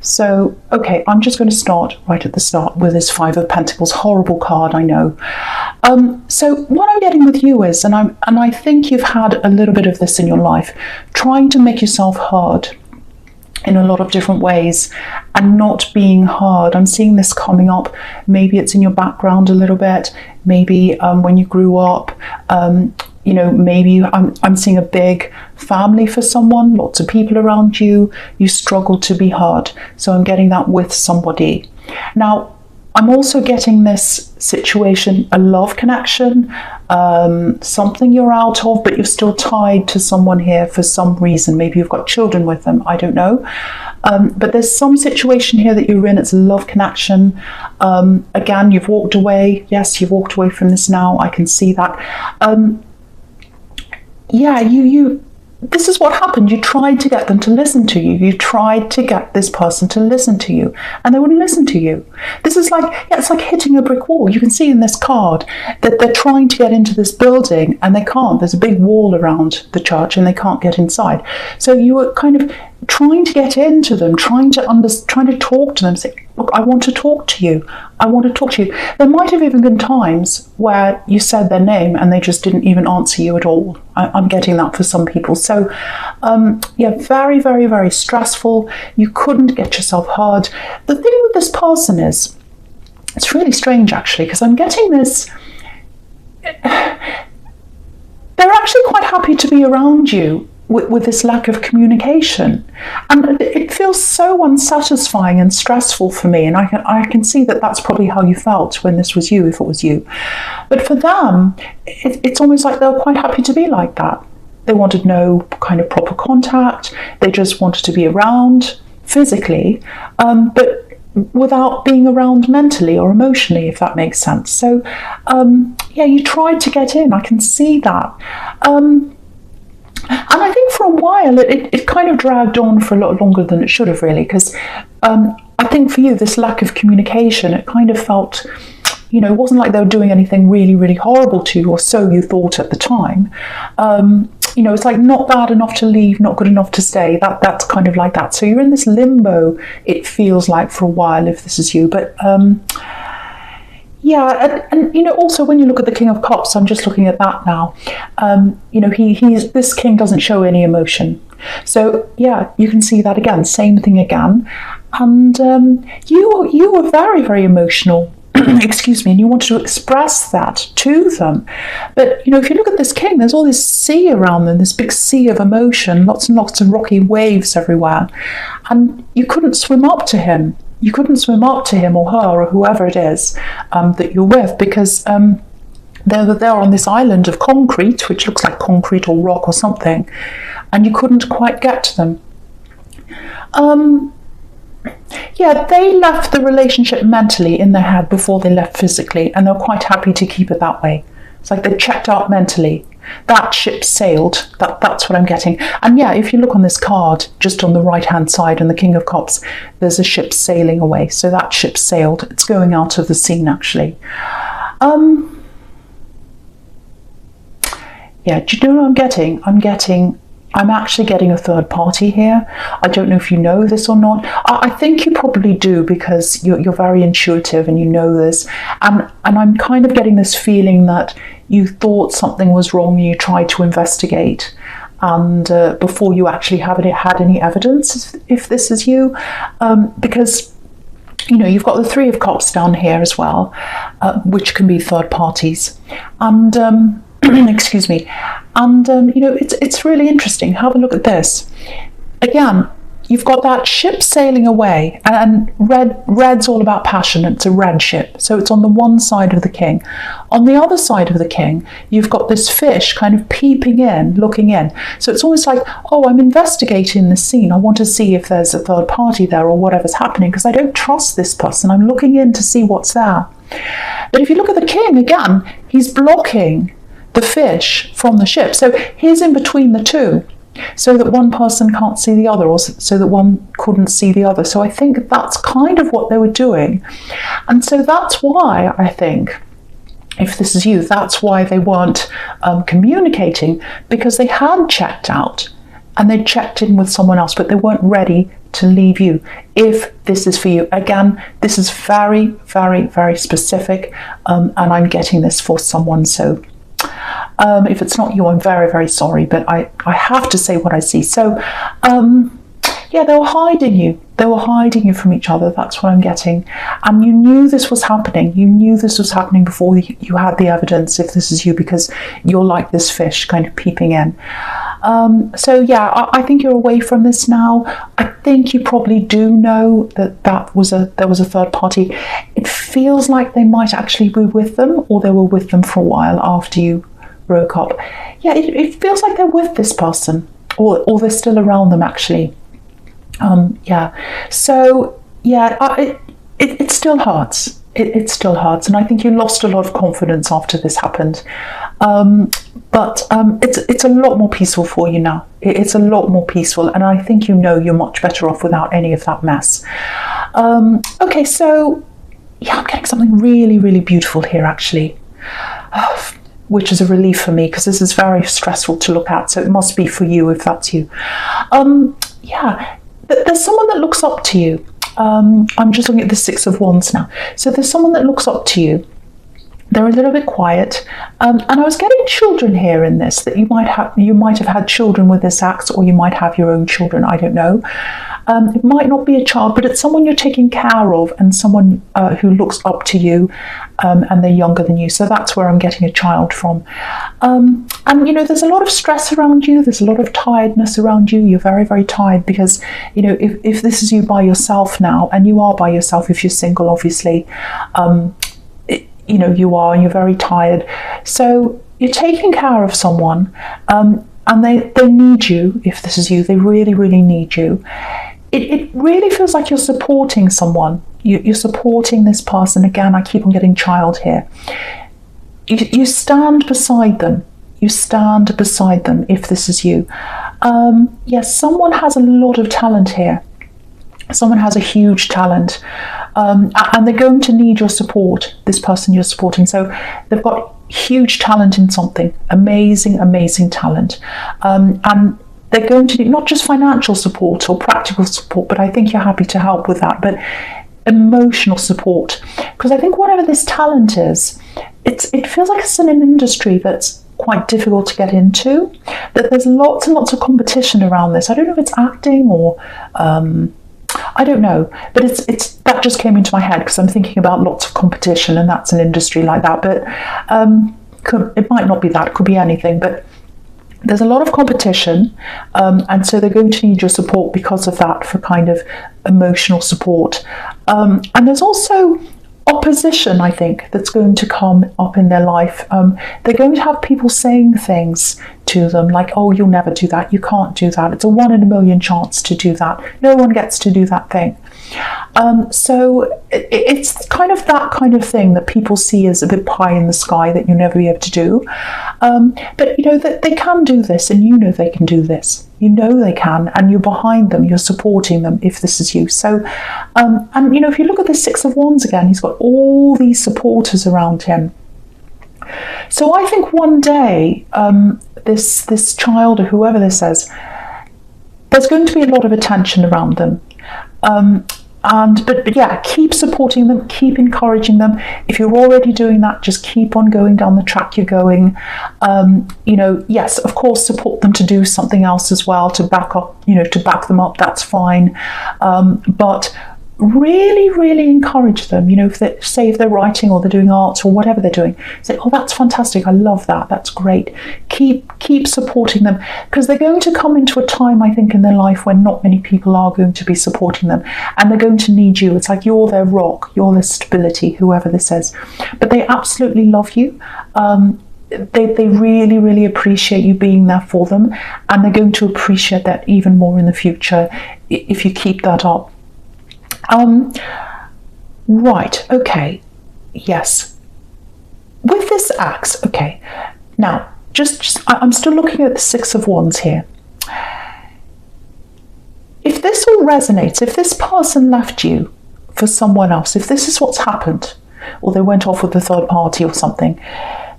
So, okay, I'm just going to start right at the start with this Five of Pentacles. Horrible card, I know. So what I'm getting with you is, and I think you've had a little bit of this in your life, trying to make yourself heard in a lot of different ways and not being heard. I'm seeing this coming up. Maybe it's in your background a little bit. Maybe when you grew up, you know, maybe I'm seeing a big family for someone, lots of people around you. You struggle to be heard. So I'm getting that with somebody. Now, I'm also getting this situation, a love connection, something you're out of, but you're still tied to someone here for some reason. Maybe you've got children with them, I don't know. But there's some situation here that you're in, it's a love connection. Again, you've walked away. Yes, you've walked away from this now. I can see that. Yeah, this is what happened. You tried to get them to listen to you. You tried to get this person to listen to you, and they wouldn't listen to you. This is like, yeah, it's like hitting a brick wall. You can see in this card that they're trying to get into this building and they can't. There's a big wall around the church and they can't get inside. So you were kind of trying to get into them, trying to talk to them, say, look, I want to talk to you. I want to talk to you. There might have even been times where you said their name and they just didn't even answer you at all. I'm getting that for some people. So, yeah, very, very, very stressful. You couldn't get yourself heard. The thing with this person is, it's really strange actually, because I'm getting this, they're actually quite happy to be around you with this lack of communication, and it feels so unsatisfying and stressful for me, and I can see that that's probably how you felt when this was you, if it was you. But for them, it's almost like they were quite happy to be like that. They wanted no kind of proper contact. They just wanted to be around physically, but without being around mentally or emotionally, if that makes sense. So yeah, you tried to get in. I can see that. And I think for a while it kind of dragged on for a lot longer than it should have, really, because I think for you, this lack of communication, it kind of felt, you know, it wasn't like they were doing anything really, really horrible to you, or so you thought at the time. You know, it's like not bad enough to leave, not good enough to stay. That's kind of like that. So you're in this limbo, it feels like, for a while, if this is you. But yeah, and you know, also when you look at the King of Cups, I'm just looking at that now. You know, this king doesn't show any emotion. So yeah, you can see that again, same thing again. And you were very, very emotional. Excuse me, and you wanted to express that to them. But you know, if you look at this king, there's all this sea around them, this big sea of emotion, lots and lots of rocky waves everywhere, and you couldn't swim up to him. You couldn't swim up to him or her or whoever it is that you're with, because they're on this island of concrete, which looks like concrete or rock or something, and you couldn't quite get to them. Yeah, they left the relationship mentally in their head before they left physically, and they're quite happy to keep it that way. It's like they checked out mentally. That ship sailed. That's what I'm getting. And yeah, if you look on this card, just on the right-hand side, on the King of Cups, there's a ship sailing away. So that ship sailed. It's going out of the scene, actually. Yeah, do you know what I'm getting? I'm actually getting a third party here. I don't know if you know this or not. I think you probably do, because you're very intuitive and you know this. And I'm kind of getting this feeling that you thought something was wrong and you tried to investigate. And before you actually had any evidence, if this is you, because you know, you've got the Three of Cups down here as well, which can be third parties. And excuse me. And you know, it's really interesting. Have a look at this. Again, you've got that ship sailing away, and red's all about passion. It's a red ship, so it's on the one side of the king. On the other side of the king, you've got this fish kind of peeping in, looking in. So it's almost like, oh, I'm investigating this scene. I want to see if there's a third party there or whatever's happening, because I don't trust this person. I'm looking in to see what's there. But if you look at the king again, he's blocking the fish from the ship. So he's in between the two, so that one person can't see the other, or so that one couldn't see the other. So I think that's kind of what they were doing. And so that's why I think, if this is you, that's why they weren't communicating, because they had checked out and they checked in with someone else, but they weren't ready to leave you. If this is for you, again, this is very, very, very specific, and I'm getting this for someone. So if it's not you, I'm very, very sorry, but I have to say what I see. So yeah, they were hiding you. They were hiding you from each other. That's what I'm getting. And you knew this was happening. You knew this was happening before you had the evidence, if this is you, because you're like this fish kind of peeping in. So yeah, I think you're away from this now. I think you probably do know that there was a third party. It feels like they might actually be with them, or they were with them for a while after you broke up. Yeah, it feels like they're with this person, or they're still around them actually. Yeah, so yeah, it still hurts. It still hurts, and I think you lost a lot of confidence after this happened. But it's a lot more peaceful for you now. It's a lot more peaceful, and I think you know you're much better off without any of that mess. Okay, so yeah, I'm getting something really, really beautiful here actually, which is a relief for me, because this is very stressful to look at. So it must be for you if that's you. Yeah. There's someone that looks up to you. I'm just looking at the Six of Wands now. So there's someone that looks up to you. They're a little bit quiet, and I was getting children here in this, that you might have had children with this axe, or you might have your own children. I don't know. It might not be a child, but it's someone you're taking care of, and someone who looks up to you, and they're younger than you. So that's where I'm getting a child from. And you know, there's a lot of stress around you. There's a lot of tiredness around you. You're very, very tired, because you know, if this is you by yourself now, and you are by yourself if you're single, obviously. You know, you are, and you're very tired. So you're taking care of someone, and they need you. If this is you, they really, really need you. It really feels like you're supporting someone. You're supporting this person. Again, I keep on getting child here. You stand beside them. You stand beside them if this is you. Yes, someone has a lot of talent here. Someone has a huge talent, and they're going to need your support, this person you're supporting. So they've got huge talent in something, amazing, amazing talent. And they're going to need not just financial support or practical support, but I think you're happy to help with that, but emotional support. Because I think whatever this talent is, it feels like it's in an industry that's quite difficult to get into, that there's lots and lots of competition around this. I don't know if it's acting or I don't know, but it's that just came into my head because I'm thinking about lots of competition, and that's an industry like that. But it might not be that; it could be anything. But there's a lot of competition, and so they're going to need your support because of that, for kind of emotional support. And there's also opposition, I think, that's going to come up in their life. They're going to have people saying things to them like, oh, you'll never do that, you can't do that, it's a 1 in a million chance to do that, no one gets to do that thing. So it's kind of that kind of thing that people see as a bit pie in the sky that you'll never be able to do. But you know that they can do this, and you know they can do this. You know they can, and you're behind them, you're supporting them if this is you. So, and you know, if you look at the Six of Wands again, he's got all these supporters around him. So I think one day, this child or whoever this is, there's going to be a lot of attention around them. But yeah, keep supporting them, keep encouraging them. If you're already doing that, just keep on going down the track you're going. You know, yes, of course, support them to do something else as well, to back up, you know, to back them up, that's fine. But really, really encourage them. You know, if they're writing or they're doing arts or whatever they're doing, say, oh, that's fantastic, I love that, that's great. Keep supporting them, because they're going to come into a time, I think, in their life when not many people are going to be supporting them, and they're going to need you. It's like you're their rock, you're their stability, whoever this is. But they absolutely love you. They really, really appreciate you being there for them, and they're going to appreciate that even more in the future if you keep that up. Right, okay, yes. With this axe, okay, now, I'm still looking at the Six of Wands here. If this all resonates, if this person left you for someone else, if this is what's happened, or they went off with a third party or something,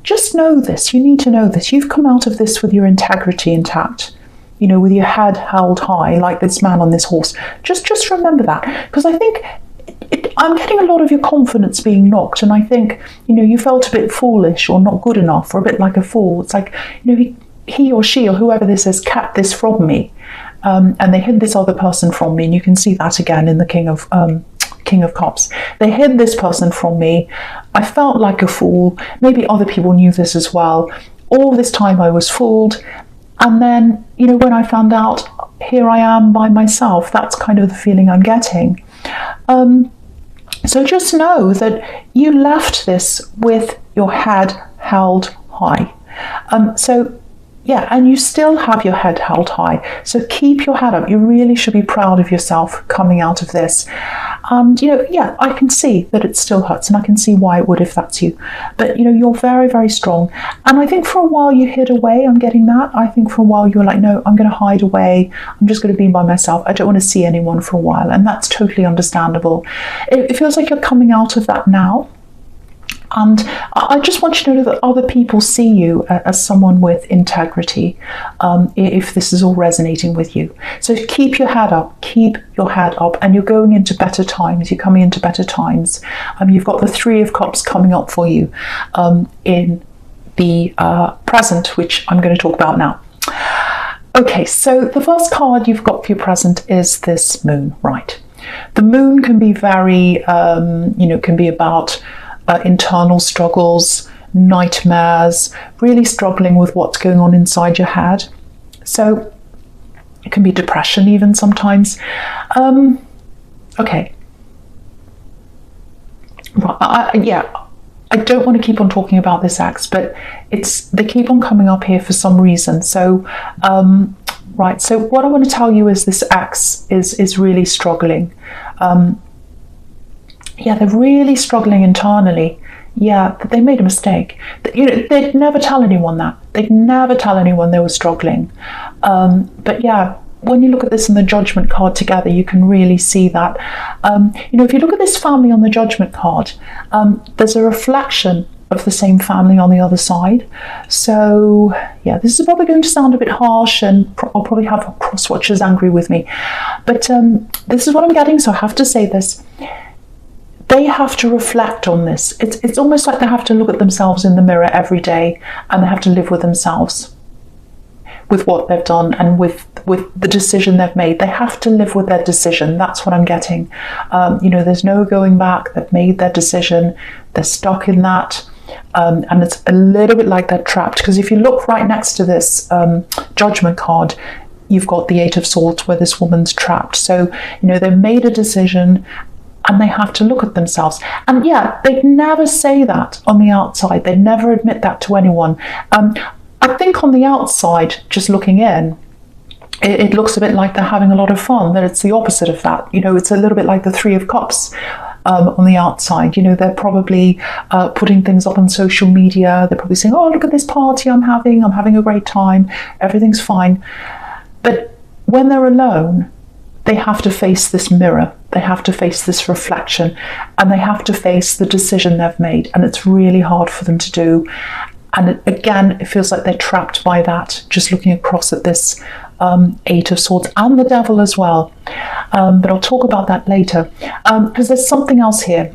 just know this, you need to know this. You've come out of this with your integrity intact. with your head held high, like this man on this horse. Just remember that, because I think I'm getting a lot of your confidence being knocked, and I think, you felt a bit foolish or not good enough, or a bit like a fool. It's like, he or she or whoever this is kept this from me, and they hid this other person from me, and you can see that again in the King of Cups. They hid this person from me. I felt like a fool. Maybe other people knew this as well. All this time I was fooled. And then, when I found out, here I am by myself. That's kind of the feeling I'm getting. So just know that you left this with your head held high. And you still have your head held high. So keep your head up. You really should be proud of yourself coming out of this. And, I can see that it still hurts, and I can see why it would if that's you. But, you're very, very strong. And I think for a while you hid away. I'm getting that. I think for a while you were like, no, I'm going to hide away. I'm just going to be by myself. I don't want to see anyone for a while. And that's totally understandable. It feels like you're coming out of that now. And I just want you to know that other people see you as someone with integrity, if this is all resonating with you. So keep your head up, and you're going into better times. You're coming into better times. You've got the Three of Cups coming up for you in the present, which I'm going to talk about now. Okay, so the first card you've got for your present is this moon, right? The moon can be very, can be about internal struggles, nightmares, really struggling with what's going on inside your head. So it can be depression even sometimes. Okay. I don't want to keep on talking about this ex, but they keep on coming up here for some reason. So, right. So what I want to tell you is this ex is really struggling. They're really struggling internally. Yeah, they made a mistake. They'd never tell anyone that. They'd never tell anyone they were struggling. But yeah, when you look at this in the Judgment card together, you can really see that. If you look at this family on the Judgment card, there's a reflection of the same family on the other side. So yeah, this is probably going to sound a bit harsh, and I'll probably have cross-watchers angry with me. But this is what I'm getting, so I have to say this. They have to reflect on this. It's almost like they have to look at themselves in the mirror every day, and they have to live with themselves, with what they've done and with the decision they've made. They have to live with their decision. That's what I'm getting. There's no going back. They've made their decision. They're stuck in that. And it's a little bit like they're trapped, because if you look right next to this Judgment card, you've got the Eight of Swords where this woman's trapped. So, they've made a decision, and they have to look at themselves. And yeah, they'd never say that on the outside. They'd never admit that to anyone. I think on the outside, just looking in, it looks a bit like they're having a lot of fun, that it's the opposite of that. It's a little bit like the Three of Cups on the outside. They're probably putting things up on social media. They're probably saying, oh, look at this party I'm having a great time, everything's fine. But when they're alone, they have to face this mirror. They have to face this reflection, and they have to face the decision they've made. And it's really hard for them to do. And it feels like they're trapped by that, just looking across at this Eight of Swords and the Devil as well. But I'll talk about that later, because there's something else here.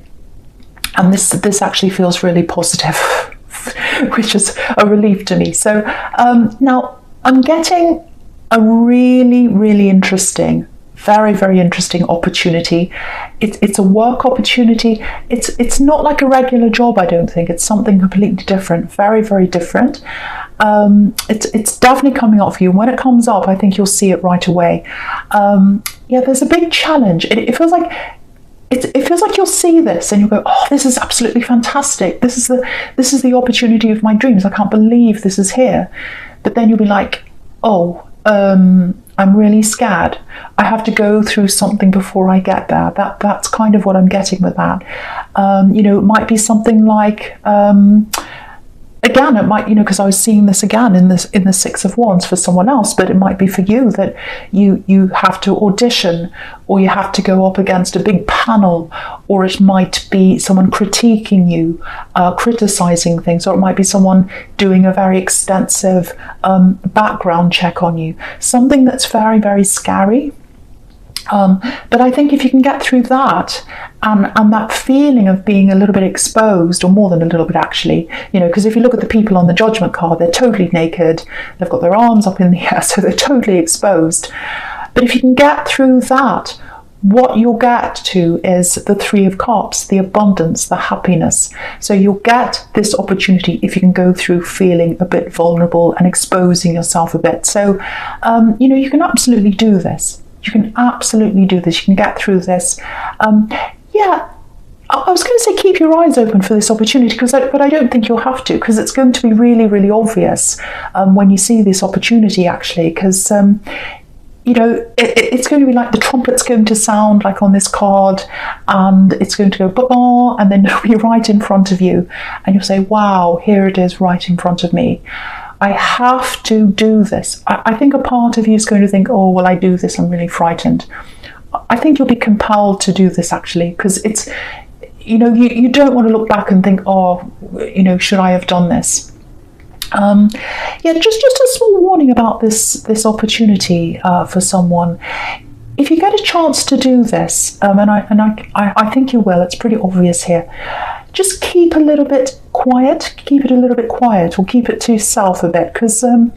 And this actually feels really positive, which is a relief to me. So now I'm getting a really, really interesting, very, very interesting opportunity. It's a work opportunity. It's not like a regular job, I don't think. It's something completely different, very, very different. It's definitely coming up for you. When it comes up, I think you'll see it right away. There's a big challenge. It feels like you'll see this and you'll go, oh, this is absolutely fantastic. This is the opportunity of my dreams. I can't believe this is here. But then you'll be like, oh, I'm really scared. I have to go through something before I get there. That's kind of what I'm getting with that. It might be something like again, it might, because I was seeing this again in the Six of Wands for someone else, but it might be for you that you have to audition, or you have to go up against a big panel, or it might be someone critiquing you, criticizing things, or it might be someone doing a very extensive background check on you, something that's very, very scary. But I think if you can get through that and that feeling of being a little bit exposed, or more than a little bit actually, because if you look at the people on the Judgment card, they're totally naked, they've got their arms up in the air, so they're totally exposed. But if you can get through that, what you'll get to is the Three of Cups, the abundance, the happiness. So you'll get this opportunity if you can go through feeling a bit vulnerable and exposing yourself a bit. So, you can absolutely do this. You can absolutely do this. You can get through this. I was going to say keep your eyes open for this opportunity, but I don't think you'll have to, because it's going to be really, really obvious when you see this opportunity, actually, because it's going to be like the trumpet's going to sound like on this card, and it's going to go ba-ba, and then it'll be right in front of you, and you'll say, wow, here it is right in front of me. I have to do this. I think a part of you is going to think, oh, well, I do this, I'm really frightened. I think you'll be compelled to do this, actually, because it's, you don't want to look back and think, oh, should I have done this? Just a small warning about this opportunity for someone. If you get a chance to do this, and I think you will, it's pretty obvious here, just keep a little bit quiet, or keep it to yourself a bit, because I'm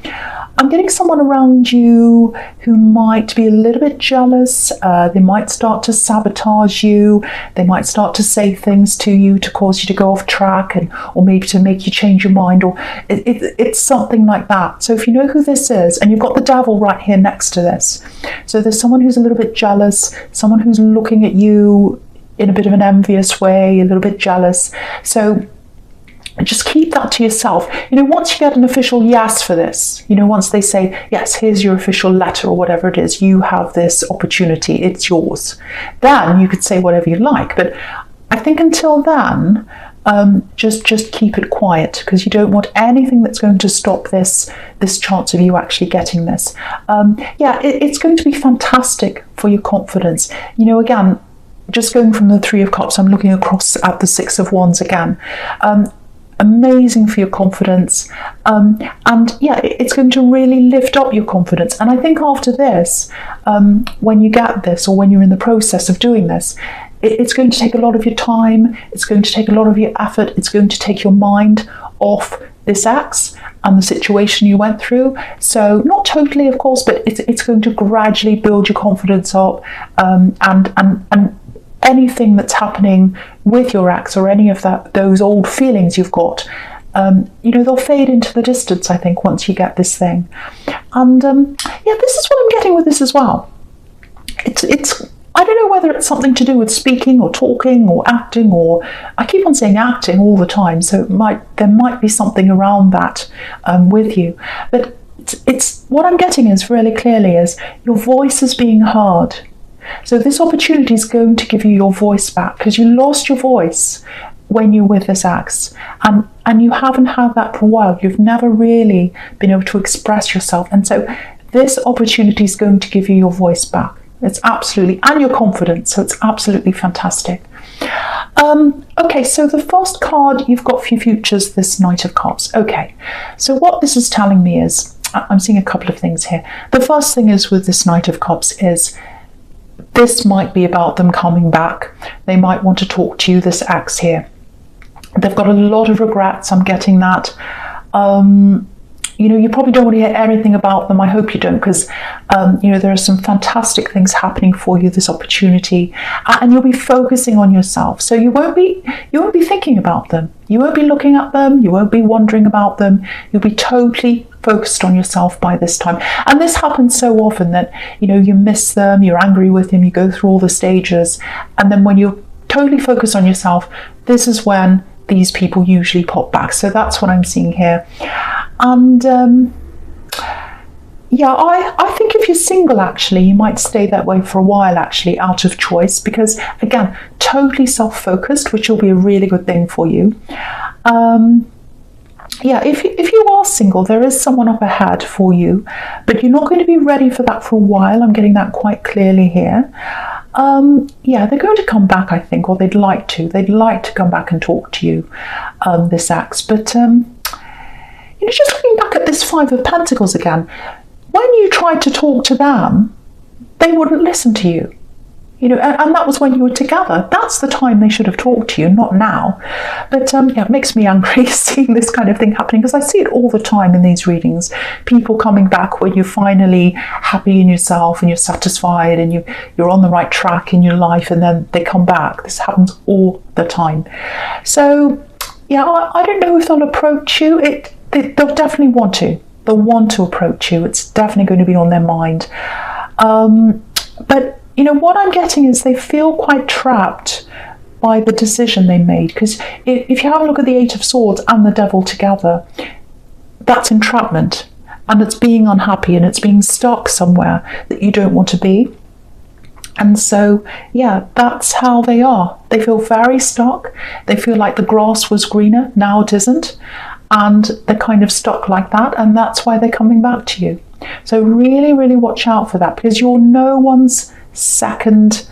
getting someone around you who might be a little bit jealous. They might start to sabotage you. They might start to say things to you to cause you to go off track, or maybe to make you change your mind, or it's something like that. So if you know who this is, and you've got the Devil right here next to this, so there's someone who's a little bit jealous, someone who's looking at you in a bit of an envious way, a little bit jealous. So just keep that to yourself. Once you get an official yes for this, once they say, yes, here's your official letter, or whatever it is, you have this opportunity, it's yours, then you could say whatever you like. But I think until then, just keep it quiet, because you don't want anything that's going to stop this chance of you actually getting this. It's going to be fantastic for your confidence. Again, just going from the Three of Cups, I'm looking across at the Six of Wands again. Amazing for your confidence, it's going to really lift up your confidence. And I think after this, when you get this, or when you're in the process of doing this, it's going to take a lot of your time, it's going to take a lot of your effort, it's going to take your mind off this ex and the situation you went through. So not totally, of course, but it's going to gradually build your confidence up, and anything that's happening with your ex, or any of those old feelings you've got, they'll fade into the distance, I think, once you get this thing. And this is what I'm getting with this as well. It's I don't know whether it's something to do with speaking or talking or acting, or I keep on saying acting all the time, so there might be something around that with you. But it's what I'm getting is really clearly is your voice is being heard. So this opportunity is going to give you your voice back, because you lost your voice when you're with this ex, and you haven't had that for a while. You've never really been able to express yourself, and so this opportunity is going to give you your voice back. It's absolutely, and your confidence, so it's absolutely fantastic. Okay, so the first card you've got for your futures, this Knight of Cups. Okay, so what this is telling me is, I'm seeing a couple of things here. The first thing is with this Knight of Cups is, this might be about them coming back. They might want to talk to you, this ex here. They've got a lot of regrets, I'm getting that. You probably don't want to hear anything about them. I hope you don't, because there are some fantastic things happening for you, this opportunity, and you'll be focusing on yourself. So you won't be thinking about them. You won't be looking at them. You won't be wondering about them. You'll be totally focused on yourself by this time. And this happens so often that you miss them, you're angry with them, you go through all the stages, and then when you're totally focused on yourself, this is when these people usually pop back. So that's what I'm seeing here. And I think if you're single, actually, you might stay that way for a while, actually, out of choice, because again, totally self-focused, which will be a really good thing for you. yeah, if you are single, there is someone up ahead for you, but you're not going to be ready for that for a while. I'm getting that quite clearly here. Yeah, they're going to come back, I think, or they'd like to. They'd like to come back and talk to you, this ex. But, just looking back at this Five of Pentacles again, when you tried to talk to them, they wouldn't listen to you. And that was when you were together. That's the time they should have talked to you, not now. But yeah, it makes me angry seeing this kind of thing happening, because I see it all the time in these readings. People coming back when you're finally happy in yourself and you're satisfied and you're on the right track in your life, and then they come back. This happens all the time. So yeah, I don't know if they'll approach you. They'll definitely want to. They'll want to approach you. It's definitely going to be on their mind. But what I'm getting is they feel quite trapped by the decision they made. Because if you have a look at the Eight of Swords and the Devil together, that's entrapment. And it's being unhappy, and it's being stuck somewhere that you don't want to be. And so, yeah, that's how they are. They feel very stuck. They feel like the grass was greener, now it isn't. And they're kind of stuck like that. And that's why they're coming back to you. So really, really watch out for that, because you're no one's second,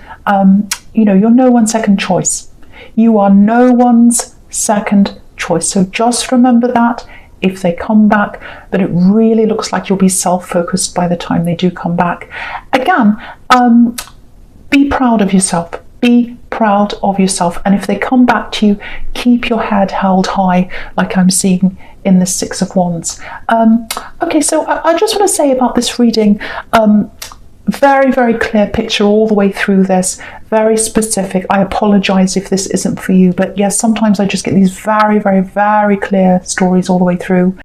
you're no one's second choice. You are no one's second choice. So just remember that if they come back, but it really looks like you'll be self-focused by the time they do come back. Again, be proud of yourself. Be proud of yourself. And if they come back to you, keep your head held high, like I'm seeing in the Six of Wands. Okay, so I just want to say about this reading, very, very clear picture all the way through this, very specific. I apologize if this isn't for you, but yes, sometimes I just get these very, very, very clear stories all the way through.